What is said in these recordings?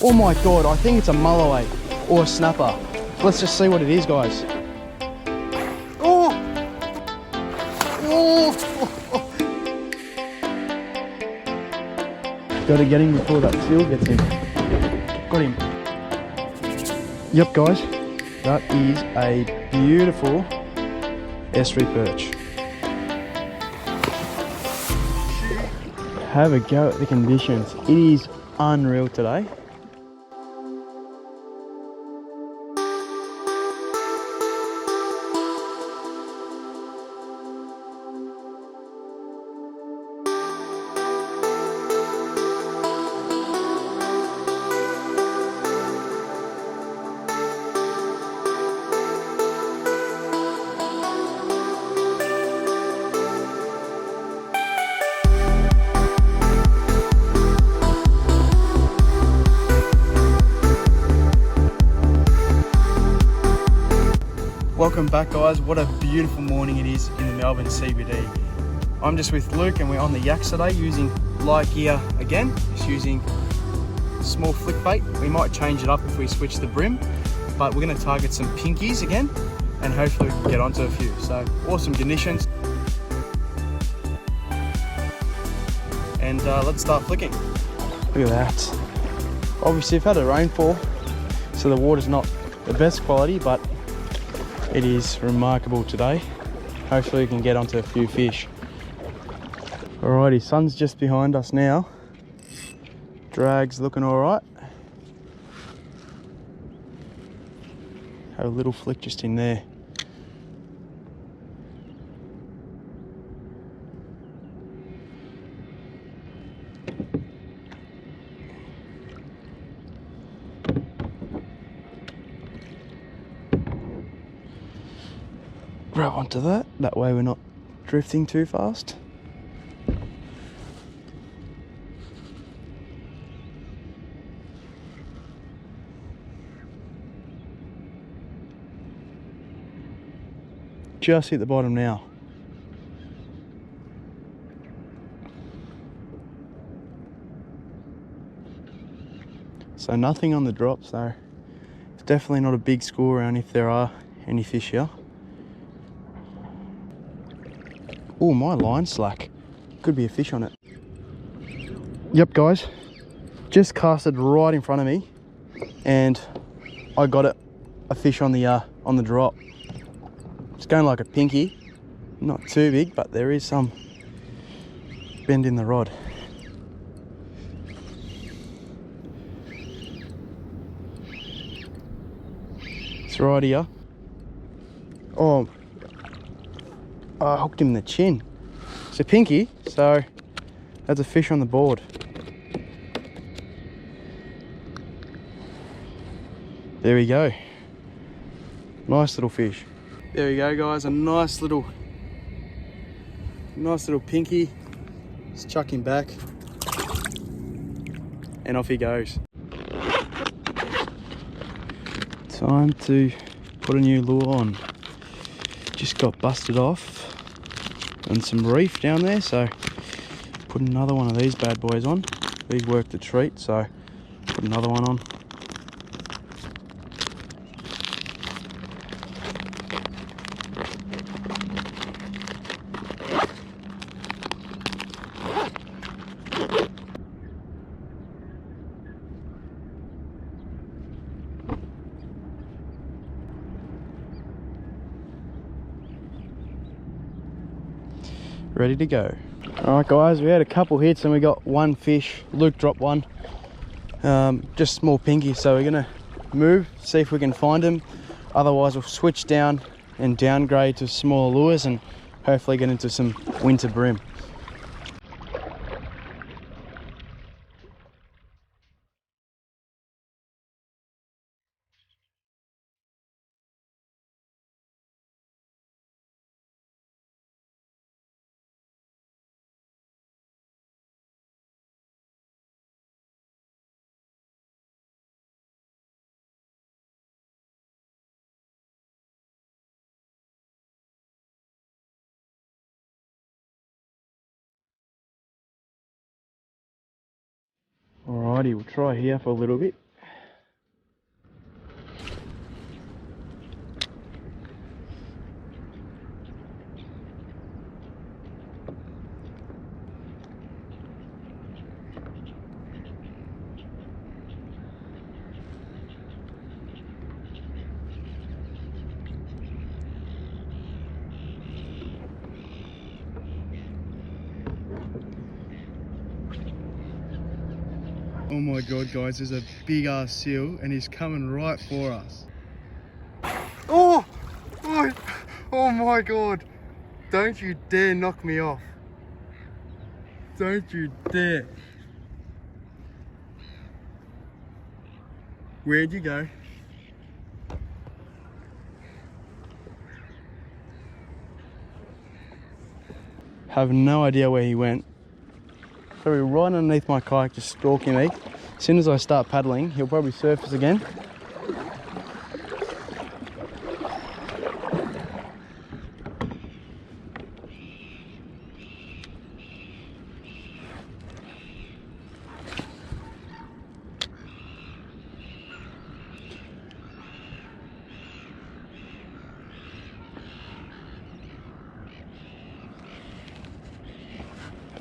Oh my god, I think it's a mulloway or a snapper. Let's just see what it is, guys. Oh! Oh! Gotta get him before that seal gets in. Got him. Yep, guys, that is a beautiful estuary perch. Have a go at the conditions. It is unreal today. Welcome back, guys. What a beautiful morning it is in the Melbourne CBD. I'm just with Luke and we're on the yaks today using light gear again, just using small flick bait. We might change it up if we switch the brim, but we're going to target some pinkies again and hopefully we can get onto a few. So awesome conditions. And let's start flicking. Look at that. Obviously we've had a rainfall, so the water's not the best quality, but it is remarkable today. Hopefully we can get onto a few fish. Alrighty, sun's just behind us now. Drag's looking alright. Have a little flick just in there. Grab onto that way we're not drifting too fast. Just hit the bottom now. So nothing on the drop, so it's definitely not a big score around if there are any fish here. Oh, my line's slack. Could be a fish on it. Yep, guys. Just casted right in front of me and I got it. A fish on the drop. It's going like a pinky. Not too big, but there is some bend in the rod. It's right here. Oh, I hooked him in the chin. It's a pinky, so that's a fish on the board. There we go. Nice little fish. There we go, guys. A nice little pinky. Let's chuck him back. And off he goes. Time to put a new lure on. Just got busted off and some reef down there, so put another one of these bad boys on. These worked a treat, so put another one on. Ready to go. All right, guys, we had a couple hits and we got one fish. Luke dropped one, just small pinky, so we're gonna move, see if we can find him. Otherwise we'll switch down and downgrade to smaller lures and hopefully get into some winter brim. Alrighty, we'll try here for a little bit. Oh my god, guys, there's a big ass seal and he's coming right for us. Oh! Oh, oh my god! Don't you dare knock me off. Don't you dare. Where'd you go? Have no idea where he went. So we're right underneath my kayak just stalking me. As soon as I start paddling, he'll probably surface again.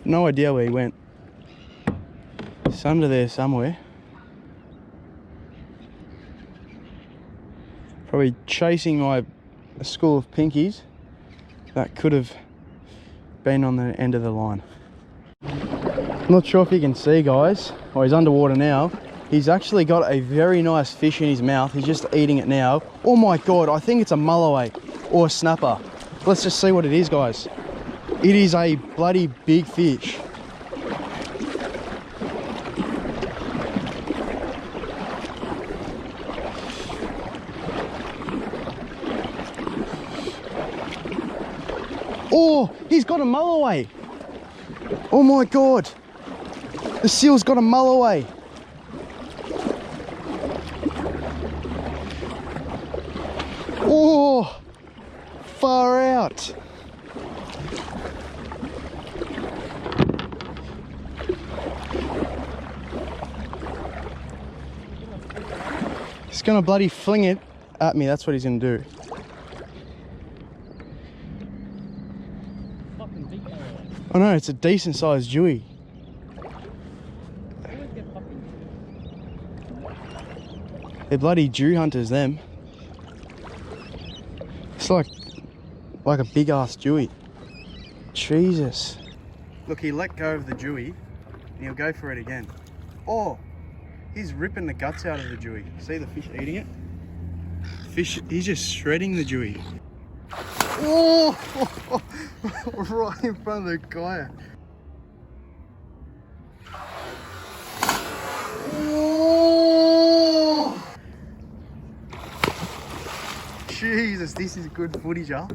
No idea where he went. It's under there somewhere. Probably chasing a school of pinkies that could have been on the end of the line. Not sure if you can see, guys. Oh, he's underwater now. He's actually got a very nice fish in his mouth. He's just eating it now. Oh my god, I think it's a mulloway or a snapper. Let's just see what it is, guys. It is a bloody big fish. Oh, he's got a mulloway. Oh my god. The seal's got a mulloway. Oh, far out. He's gonna bloody fling it at me, that's what he's gonna do. I know, it's a decent sized jewie. They're bloody dew hunters, them. It's like a big ass jewie. Jesus. Look, he let go of the jewie and he'll go for it again. Oh! He's ripping the guts out of the jewie. See the fish eating it? Fish, he's just shredding the jewie. Oh! Right in front of the kayak. Oh! Jesus, this is good footage, huh?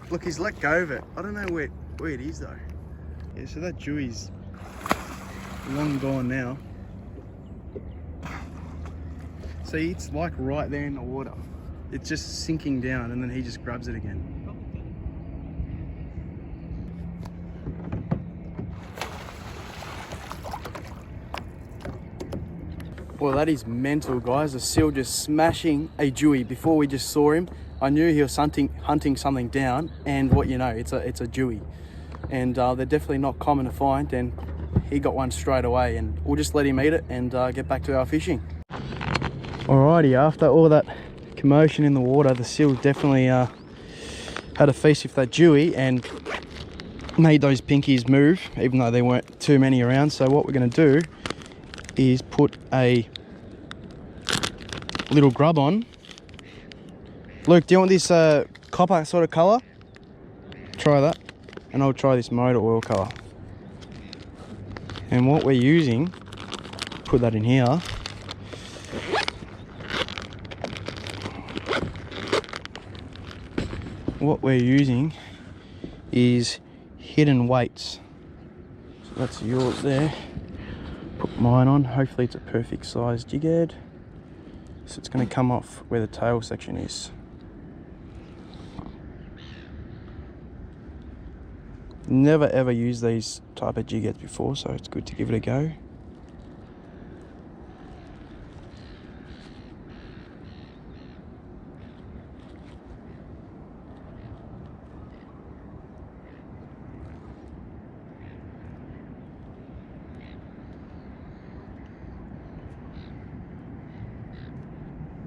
Look, he's let go of it. I don't know where it is though. Yeah, so that jewie's long gone now. See, it's like right there in the water. It's just sinking down and then he just grabs it again. Well, that is mental, guys. The seal just smashing a jewie. Before we just saw him, I knew he was hunting something down, and what you know, it's a jewie. And they're definitely not common to find, and he got one straight away, and we'll just let him eat it and get back to our fishing. Alrighty, after all that commotion in the water, the seal definitely had a feast with that jewie and made those pinkies move, even though there weren't too many around. So what we're going to do is put a little grub on. Luke, do you want this copper sort of colour? Try that. And I'll try this motor oil colour. And what we're using, put that in here. What we're using is hidden weights. So that's yours there. Put mine on. Hopefully it's a perfect size jig head. So it's going to come off where the tail section is. Never ever used these type of jig heads before, so it's good to give it a go.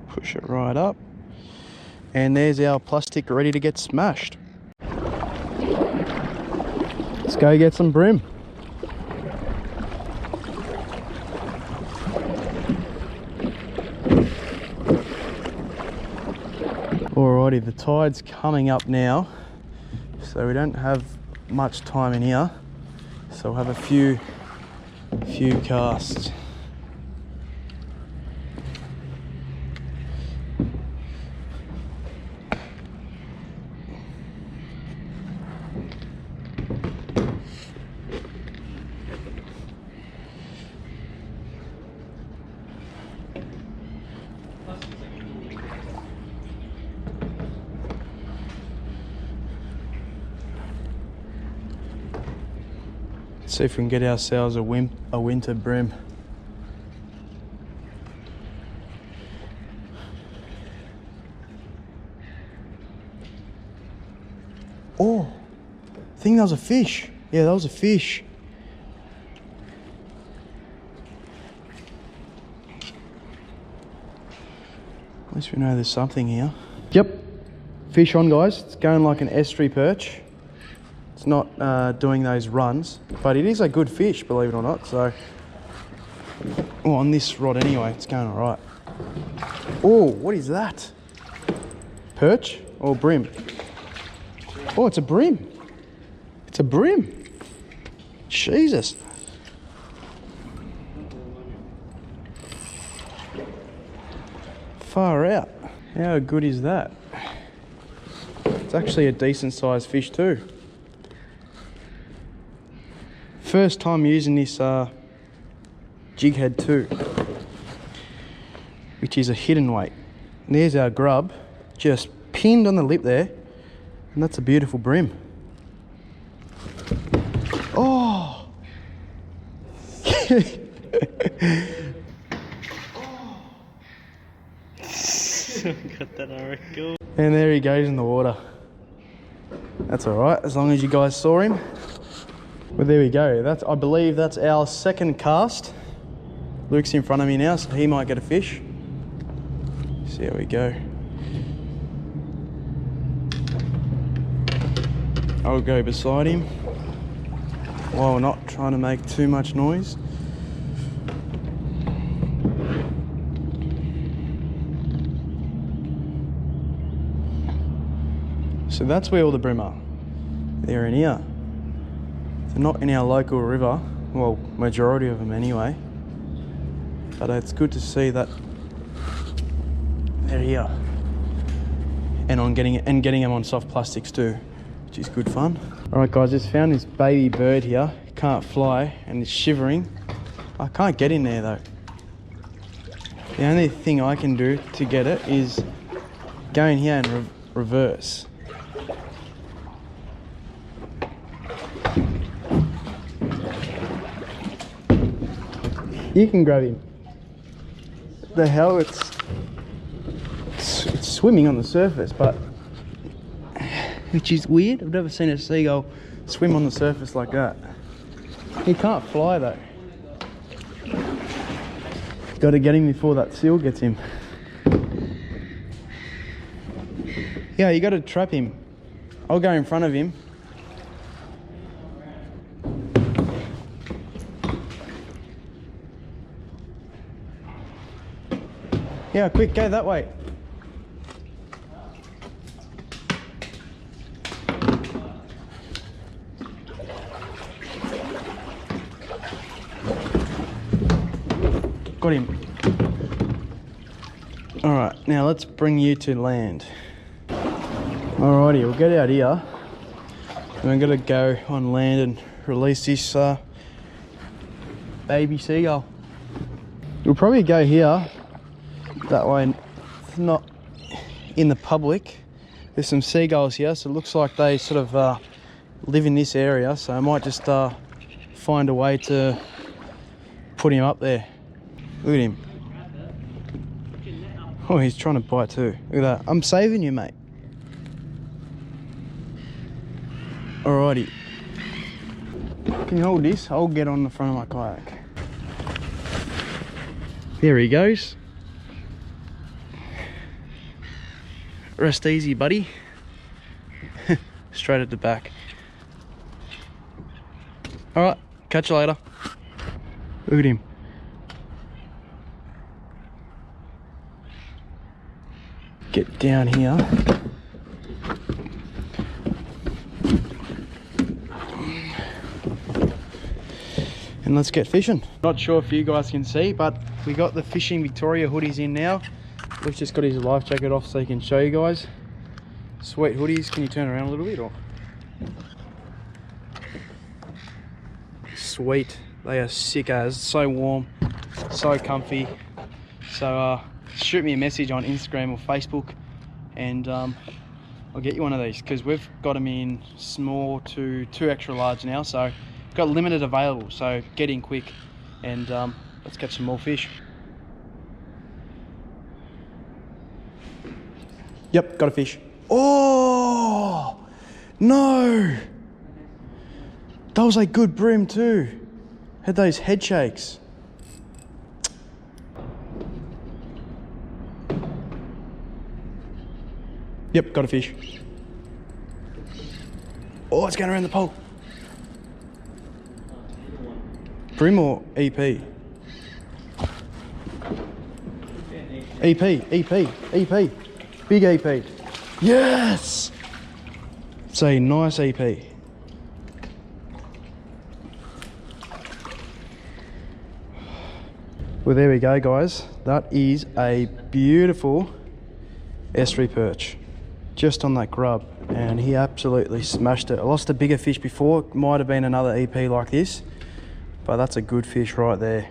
Push it right up, and there's our plastic ready to get smashed. Let's go get some brim. Alrighty, the tide's coming up now, so we don't have much time in here. So we'll have a few casts. See if we can get ourselves a winter brim. Oh, I think that was a fish. Yeah, that was a fish. At least we know there's something here. Yep, fish on, guys. It's going like an estuary perch. It's not doing those runs, but it is a good fish, believe it or not. So, well, on this rod anyway, it's going all right. Oh, what is that? Perch or brim? Oh, it's a brim. It's a brim. Jesus. Far out. How good is that? It's actually a decent sized fish too. First time using this jig head too, which is a hidden weight. And there's our grub, just pinned on the lip there, and that's a beautiful brim. Oh! Got that, I reckon. And there he goes in the water. That's all right, as long as you guys saw him. Well, there we go. I believe that's our second cast. Luke's in front of me now, so he might get a fish. See how we go. I'll go beside him while not trying to make too much noise. So that's where all the brim are. They're in here. They're not in our local river, well, majority of them anyway. But it's good to see that they're here, and getting them on soft plastics too, which is good fun. All right, guys, just found this baby bird here. Can't fly and it's shivering. I can't get in there though. The only thing I can do to get it is go in here and reverse. You can grab him. The hell, it's swimming on the surface, but which is weird. I've never seen a seagull swim on the surface like that. He can't fly though. Got to get him before that seal gets him. Yeah, you got to trap him. I'll go in front of him. Yeah, quick, go that way. Got him. All right, now let's bring you to land. Alrighty, we'll get out here. And we're gonna go on land and release this baby seagull. We'll probably go here. That way it's not in the public. There's some seagulls here, so it looks like they sort of live in this area, so I might just find a way to put him up there. Look at him. Oh, he's trying to bite too. Look at that. I'm saving you, mate. Alrighty. Can you hold this? I'll get on the front of my kayak. There he goes. Rest easy, buddy. Straight at the back. Alright, catch you later. Look at him. Get down here. and let's get fishing. Not sure if you guys can see, but we got the Fishing Victoria hoodies in now. Luke's just got his life jacket off so he can show you guys. Sweet hoodies. Can you turn around a little bit? Or? Sweet. They are sick as. So warm, so comfy. So shoot me a message on Instagram or Facebook, and I'll get you one of these, because we've got them in small to 2 extra large now, so got limited available. So get in quick, and let's catch some more fish. Yep, got a fish. Oh no, that was a good brim too. Had those head shakes. Yep, got a fish. Oh, it's going around the pole. Brim or EP? EP. Big EP. Yes! It's a nice EP. Well, there we go, guys. That is a beautiful estuary perch. Just on that grub, and he absolutely smashed it. I lost a bigger fish before. Might have been another EP like this, but that's a good fish right there.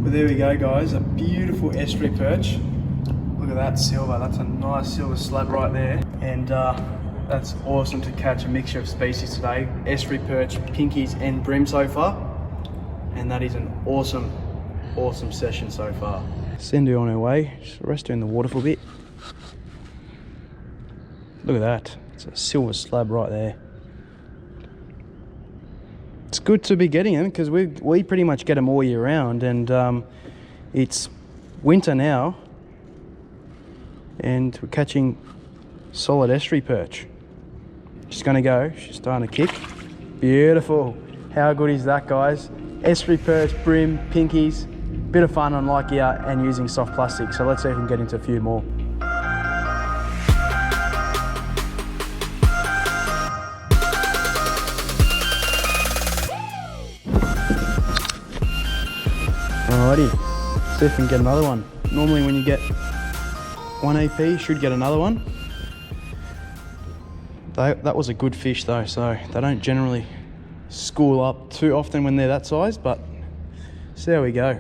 Well, there we go, guys. A beautiful estuary perch. Look at that silver. That's a nice silver slab right there, and that's awesome to catch a mixture of species today. Estuary perch, pinkies and brim so far, and that is an awesome session so far. Send her on her way. Just rest her in the water for a bit. Look at that. It's a silver slab right there. It's good to be getting them, because we pretty much get them all year round, and it's winter now, and we're catching solid estuary perch. She's going to go. She's starting to kick. Beautiful. How good is that, guys? Estuary perch, brim, pinkies. Bit of fun on light gear and using soft plastic. So let's see if we can get into a few more. Alrighty, see if we can get another one. Normally when you get one AP, you should get another one. That was a good fish though, so they don't generally school up too often when they're that size, but see how we go.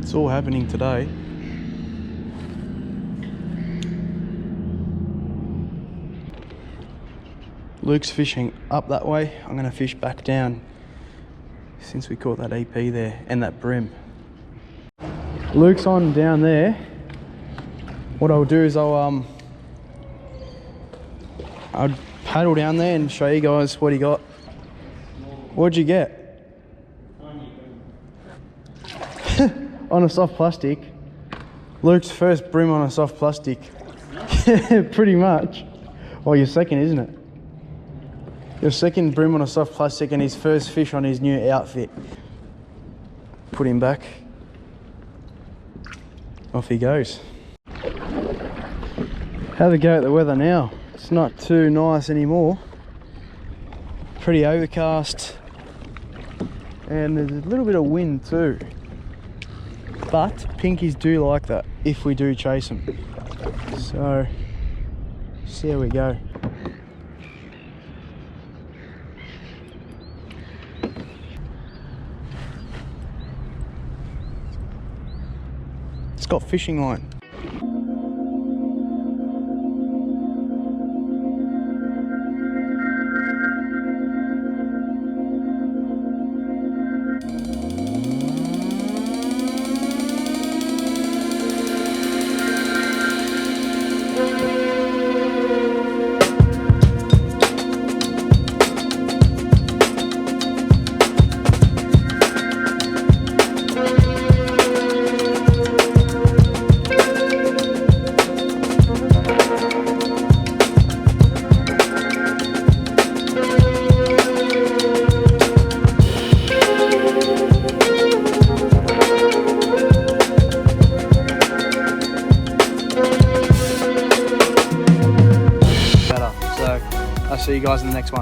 It's all happening today. Luke's fishing up that way. I'm going to fish back down since we caught that EP there and that brim. Luke's on down there. What I'll do is I'll paddle down there and show you guys what he got. What'd you get? On a soft plastic. Luke's first brim on a soft plastic. Pretty much. Well, your second, isn't it? Your second brim on a soft plastic, and his first fish on his new outfit. Put him back. Off he goes. Have a go at the weather now. It's not too nice anymore. Pretty overcast. And there's a little bit of wind too. But pinkies do like that if we do chase them. So, see how we go. It's got fishing line. guys in the next one.